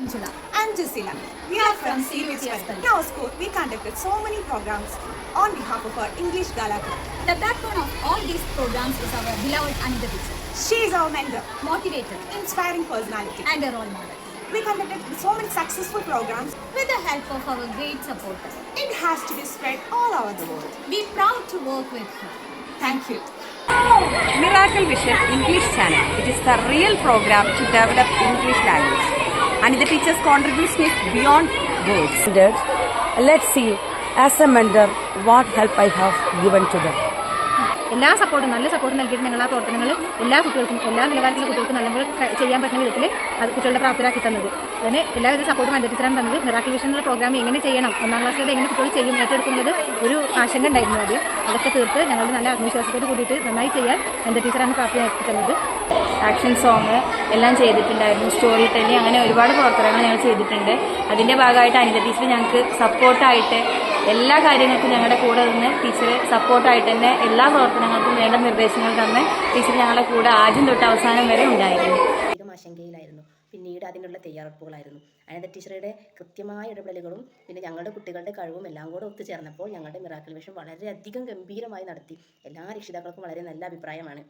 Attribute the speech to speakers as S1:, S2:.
S1: Anjula.
S2: And Gisela. We are from CBSE. In our school, we conducted so many programs on behalf of our English Gala Club.
S1: The backbone of all these programs is our beloved Anita teacher,
S2: She is our mentor,
S1: motivator,
S2: inspiring personality.
S1: and a role model.
S2: We conducted so many successful programs.
S1: With the help of our great supporters,
S2: It has to be spread all over the world.
S1: we proud to work with her.
S2: Thank you.
S3: Miracle Vision English Channel. It is the real program to develop English language. And the teacher's contribution is beyond words.
S4: Let's see, as a mentor, what help I have given to them.
S5: എല്ലാ സപ്പോർട്ടും നല്ല support നൽകിയിട്ട് ഞങ്ങൾ ആ പ്രവർത്തനങ്ങൾ എല്ലാ കുട്ടികൾക്കും എല്ലാ നിലവാരത്തിലുള്ള കുട്ടികൾക്കും നല്ലപോലെ ചെയ്യാൻ പറ്റുന്ന വിധത്തിൽ അത് കുട്ടികളുടെ പ്രാപ്തരാക്കി തന്നത്. അതിന് എല്ലാവിധ സപ്പോർട്ടും അന്തരിച്ചാണ് തന്നത്. മിറാക്കിൾ വിഷനുള്ള പ്രോഗ്രാം എങ്ങനെ ചെയ്യണം, ഒന്നാം ക്ലാസ്സിൽ എങ്ങനെ കുട്ടികൾ ചെയ്യും ഏറ്റെടുക്കുന്നത് ഒരു ആശങ്ക ഉണ്ടായിരുന്നു ആദ്യം. അതൊക്കെ തീർത്ത് ഞങ്ങളുടെ നല്ല ആത്മവിശ്വാസത്തോട് കൂടിയിട്ട് നന്നായി ചെയ്യാൻ എൻ്റെ ടീച്ചറാണ് പ്രാപ്തിയാക്കി തന്നത്.
S6: ആക്ഷൻ സോങ് എല്ലാം ചെയ്തിട്ടുണ്ടായിരുന്നു, സ്റ്റോറി ടെല്ലിംഗ്, അങ്ങനെ ഒരുപാട് പ്രവർത്തനങ്ങൾ ഞങ്ങൾ ചെയ്തിട്ടുണ്ട്. അതിൻ്റെ ഭാഗമായിട്ട് അനിത ടീച്ചർ ഞങ്ങൾക്ക് സപ്പോർട്ടായിട്ട് എല്ലാ കാര്യങ്ങൾക്കും ഞങ്ങളുടെ കൂടെ നിന്ന് ടീച്ചർ സപ്പോർട്ടായിട്ട് തന്നെ എല്ലാ പ്രവർത്തനങ്ങൾക്കും വേണ്ട നിർദ്ദേശങ്ങൾ തന്ന് ടീച്ചർ ഞങ്ങളുടെ കൂടെ ആദ്യം തൊട്ട് അവസാനം വരെ ഉണ്ടായിരുന്നു.
S7: അധികം ആശങ്കയിലായിരുന്നു. പിന്നീട് അതിനുള്ള തയ്യാറെടുപ്പുകളായിരുന്നു. അനിത ടീച്ചറുടെ കൃത്യമായ ഇടപെടലുകളും പിന്നെ ഞങ്ങളുടെ കുട്ടികളുടെ കഴിവും എല്ലാം കൂടെ ഒത്തുചേർന്നപ്പോൾ ഞങ്ങളുടെ മിറാക്കിൾ വിഷൻ വളരെയധികം ഗംഭീരമായി നടത്തി. എല്ലാ രക്ഷിതാക്കൾക്കും വളരെ നല്ല അഭിപ്രായമാണ്.